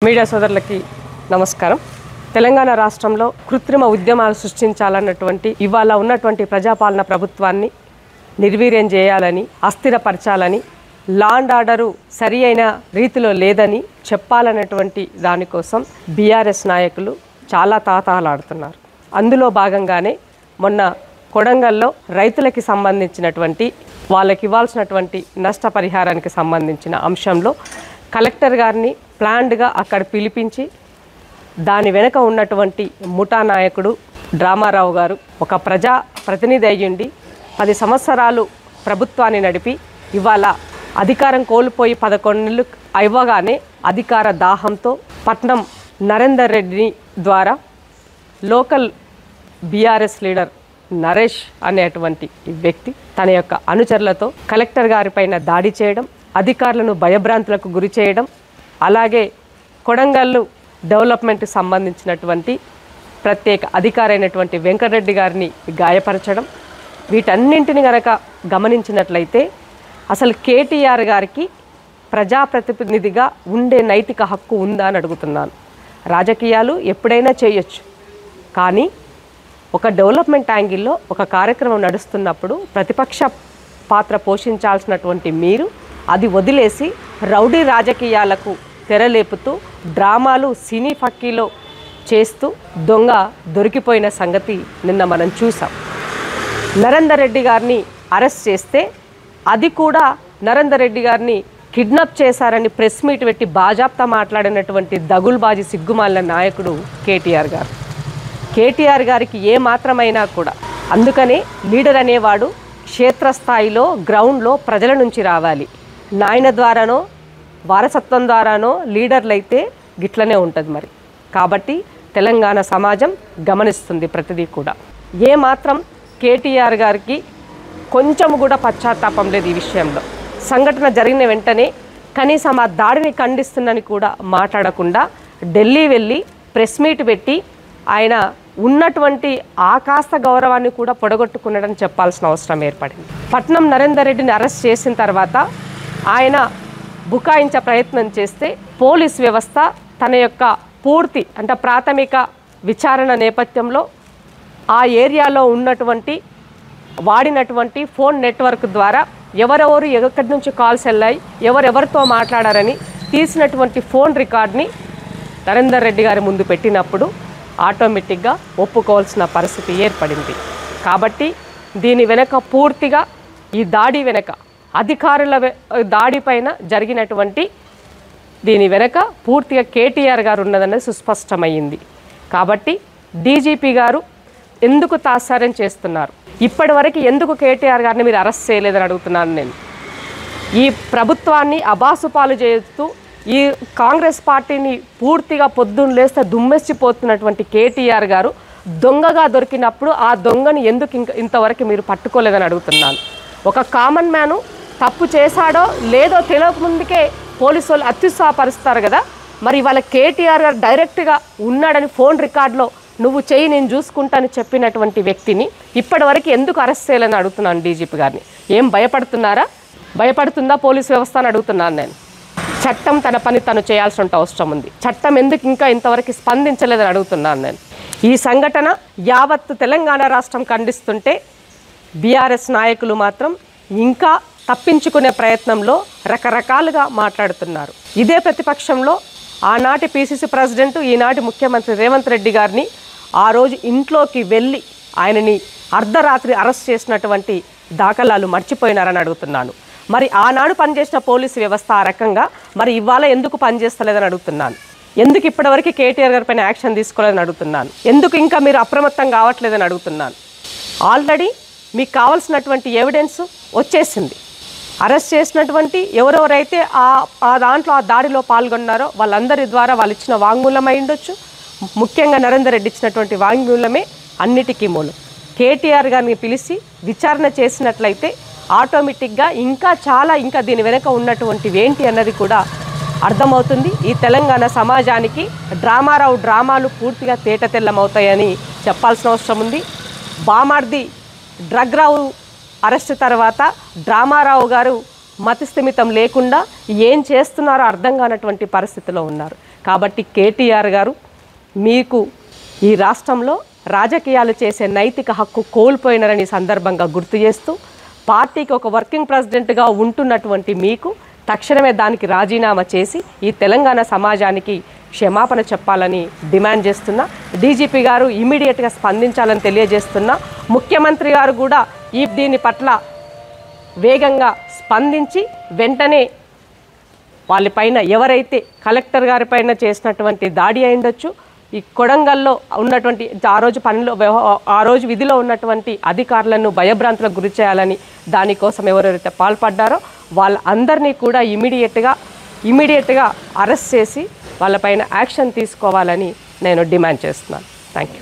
Media సోదరులకి నమస్కారం. తెలంగాణ రాష్ట్రంలో కృత్రిమ ఉద్యమాలు సృష్టించాలన్నటువంటి ఇవాళ ఉన్నటువంటి ప్రజాపాలన ప్రభుత్వాన్ని నిర్వీర్యం చేయాలని, అస్థిరపరచాలని, లా అండ్ ఆర్డరు సరి అయిన రీతిలో లేదని చెప్పాలన్నటువంటి దానికోసం బీఆర్ఎస్ నాయకులు చాలా తాతాలాడుతున్నారు. అందులో భాగంగానే మొన్న కొడంగల్లో రైతులకి సంబంధించినటువంటి వాళ్ళకి ఇవ్వాల్సినటువంటి నష్టపరిహారానికి సంబంధించిన అంశంలో కలెక్టర్ గారిని ప్లాన్డ్గా అక్కడ పిలిపించి దాని వెనుక ఉన్నటువంటి ముఠా నాయకుడు డ్రామారావు గారు ఒక ప్రజా ప్రతినిధి అయ్యుండి 10 సంవత్సరాలు ప్రభుత్వాన్ని నడిపి ఇవాళ అధికారం కోల్పోయి 11 నెలలు అవ్వగానే అధికార దాహంతో పట్నం నరేందర్ రెడ్డి ద్వారా లోకల్ బీఆర్ఎస్ లీడర్ నరేష్ అనేటువంటి వ్యక్తి తన యొక్క అనుచరులతో కలెక్టర్ గారిపైన దాడి చేయడం, అధికారులను భయభ్రాంతులకు గురి చేయడం, అలాగే కొడంగల్లు డెవలప్మెంట్కి సంబంధించినటువంటి ప్రత్యేక అధికారైనటువంటి వెంకటరెడ్డి గారిని గాయపరచడం, వీటన్నింటిని గనక గమనించినట్లయితే అసలు కేటీఆర్ గారికి ప్రజాప్రతినిధిగా ఉండే నైతిక హక్కు ఉందా అని అడుగుతున్నాను. రాజకీయాలు ఎప్పుడైనా చేయొచ్చు, కానీ ఒక డెవలప్మెంట్ యాంగిల్లో ఒక కార్యక్రమం నడుస్తున్నప్పుడు ప్రతిపక్ష పాత్ర పోషించాల్సినటువంటి మీరు అది వదిలేసి రౌడీ రాజకీయాలకు తెరలేపుతూ డ్రామాలు సినీ ఫక్కీలో చేస్తూ దొరికిపోయిన సంగతి నిన్న మనం చూసాం. నరేందర్ రెడ్డి గారిని అరెస్ట్ చేస్తే అది కూడా నరేందర్ రెడ్డి గారిని కిడ్నాప్ చేశారని ప్రెస్ మీట్ పెట్టి బాజాప్తా మాట్లాడినటువంటి దగుల్బాజీ సిగ్గుమాలిన నాయకుడు కేటీఆర్ గారు. కేటీఆర్ గారికి ఏ మాత్రమైనా కూడా అందుకనే లీడర్ అనేవాడు క్షేత్రస్థాయిలో గ్రౌండ్లో ప్రజల నుంచి రావాలి. నాయన ద్వారానో వారసత్వం ద్వారానో లీడర్లు అయితే గిట్లనే ఉంటుంది మరి. కాబట్టి తెలంగాణ సమాజం గమనిస్తుంది ప్రతిదీ కూడా. ఏ మాత్రం కేటీఆర్ గారికి కొంచెం కూడా పశ్చాత్తాపం లేదు ఈ విషయంలో. సంఘటన జరిగిన వెంటనే కనీసం ఆ దాడిని ఖండిస్తుందని కూడా మాట్లాడకుండా ఢిల్లీ వెళ్ళి ప్రెస్ మీట్ పెట్టి ఆయన ఉన్నటువంటి ఆకాస్త గౌరవాన్ని కూడా పొడగొట్టుకున్నాడని చెప్పాల్సిన అవసరం ఏర్పడింది. పట్నం నరేందర్ రెడ్డిని అరెస్ట్ చేసిన తర్వాత ఆయన బుకాయించే ప్రయత్నం చేస్తే పోలీస్ వ్యవస్థ తన యొక్క పూర్తి ప్రాథమిక విచారణ నేపథ్యంలో ఆ ఏరియాలో ఉన్నటువంటి వాడినటువంటి ఫోన్ నెట్వర్క్ ద్వారా ఎవరెవరు ఎక్కడి నుంచి కాల్స్ వెళ్ళాయి, ఎవరెవరితో మాట్లాడారని తీసినటువంటి ఫోన్ రికార్డ్ని నరేందర్ రెడ్డి గారి ముందు పెట్టినప్పుడు ఆటోమేటిక్గా ఒప్పుకోవాల్సిన పరిస్థితి ఏర్పడింది. కాబట్టి దీని వెనక పూర్తిగా ఈ దాడి వెనక అధికారుల దాడిపైన జరిగినటువంటి దీని వెనక పూర్తిగా కేటీఆర్ గారు ఉన్నదన్నది సుస్పష్టమైంది. కాబట్టి డీజీపీ గారు ఎందుకు తాత్సారం చేస్తున్నారు, ఇప్పటి వరకు ఎందుకు కేటీఆర్ గారిని మీరు అరెస్ట్ చేయలేదని అడుగుతున్నాను నేను. ఈ ప్రభుత్వాన్ని అబాసుపాలు చేస్తూ ఈ కాంగ్రెస్ పార్టీని పూర్తిగా పొద్దున్న లేస్తే దుమ్మెచ్చిపోతున్నటువంటి కేటీఆర్ గారు దొంగగా దొరికినప్పుడు ఆ దొంగని ఎందుకు ఇంతవరకు మీరు పట్టుకోలేదని అడుగుతున్నాను. ఒక కామన్ మ్యాను తప్పు చేశాడో లేదో తెలియక ముందుకే పోలీసు వాళ్ళు అత్యుత్సాహపరుస్తారు కదా. మరి ఇవాళ కేటీఆర్ గారు డైరెక్ట్గా ఉన్నాడని ఫోన్ రికార్డులో నువ్వు చెయ్యి నేను చూసుకుంటానని చెప్పినటువంటి వ్యక్తిని ఇప్పటి వరకు ఎందుకు అరెస్ట్ చేయాలని అడుగుతున్నాను డీజీపీ గారిని. ఏం భయపడుతున్నారా? భయపడుతుందా పోలీస్ వ్యవస్థ అని అడుగుతున్నాను నేను. చట్టం తన పని తను చేయాల్సిన అవసరం ఉంది. చట్టం ఎందుకు ఇంకా ఇంతవరకు స్పందించలేదని అడుగుతున్నాను నేను. ఈ సంఘటన యావత్తు తెలంగాణ రాష్ట్రం ఖండిస్తుంటే బీఆర్ఎస్ నాయకులు మాత్రం ఇంకా తప్పించుకునే ప్రయత్నంలో రకరకాలుగా మాట్లాడుతున్నారు. ఇదే ప్రతిపక్షంలో ఆనాటి పీసీసీ ప్రెసిడెంట్ ఈనాటి ముఖ్యమంత్రి రేవంత్ రెడ్డి గారిని ఆ రోజు ఇంట్లోకి వెళ్ళి ఆయనని అర్ధరాత్రి అరెస్ట్ చేసినటువంటి దాఖలాలు మర్చిపోయినారని అడుగుతున్నాను. మరి ఆనాడు పనిచేసిన పోలీసు వ్యవస్థ ఆ రకంగా మరి ఇవాళ ఎందుకు పనిచేస్తలేదని అడుగుతున్నాను. ఎందుకు ఇప్పటివరకు కేటీఆర్ గారి పైన యాక్షన్ తీసుకోలేదని అడుగుతున్నాను. ఎందుకు ఇంకా మీరు అప్రమత్తం కావట్లేదని అడుగుతున్నాను. ఆల్రెడీ మీకు కావాల్సినటువంటి ఎవిడెన్స్ వచ్చేసింది. అరెస్ట్ చేసినటువంటి ఎవరెవరైతే ఆ దాంట్లో ఆ దాడిలో పాల్గొన్నారో వాళ్ళందరి ద్వారా వాళ్ళు ఇచ్చిన వాంగ్మూలం అయి ఉండొచ్చు. ముఖ్యంగా నరేందర్ రెడ్డి ఇచ్చినటువంటి వాంగ్మూలమే అన్నిటికీ మూలం. కేటీఆర్ గారిని పిలిచి విచారణ చేసినట్లయితే ఆటోమేటిక్గా ఇంకా దీని వెనుక ఉన్నటువంటివి ఏంటి అన్నది కూడా అర్థమవుతుంది. ఈ తెలంగాణ సమాజానికి డ్రామాలు పూర్తిగా తేటతెల్లమవుతాయని చెప్పాల్సిన అవసరం ఉంది. బామార్ది డ్రగ్ రావు అరెస్ట్ తర్వాత డ్రామారావు గారు మతిస్థిమితం లేకుండా ఏం చేస్తున్నారో అర్థం కానటువంటి పరిస్థితిలో ఉన్నారు. కాబట్టి కేటీఆర్ గారు మీకు ఈ రాష్ట్రంలో రాజకీయాలు చేసే నైతిక హక్కు కోల్పోయినారని సందర్భంగా గుర్తు చేస్తూ పార్టీకి ఒక వర్కింగ్ ప్రెసిడెంట్గా ఉంటున్నటువంటి మీకు తక్షణమే దానికి రాజీనామా చేసి ఈ తెలంగాణ సమాజానికి క్షమాపణ చెప్పాలని డిమాండ్ చేస్తున్నా. డీజీపీ గారు ఇమీడియట్గా స్పందించాలని తెలియజేస్తున్నా. ముఖ్యమంత్రి గారు కూడా దీని పట్ల వేగంగా స్పందించి వెంటనే వాళ్ళపైన ఎవరైతే కలెక్టర్ గారి పైన చేసినటువంటి దాడి అయిండొచ్చు, ఈ కొడంగల్లో ఉన్నటువంటి ఆ రోజు విధిలో ఉన్నటువంటి అధికారులను భయభ్రాంతులకు గురి చేయాలని దానికోసం ఎవరైతే పాల్పడ్డారో వాళ్ళందరినీ కూడా ఇమీడియట్గా అరెస్ట్ చేసి వాళ్ళపైన యాక్షన్ తీసుకోవాలని నేను డిమాండ్ చేస్తున్నాను. Thank you.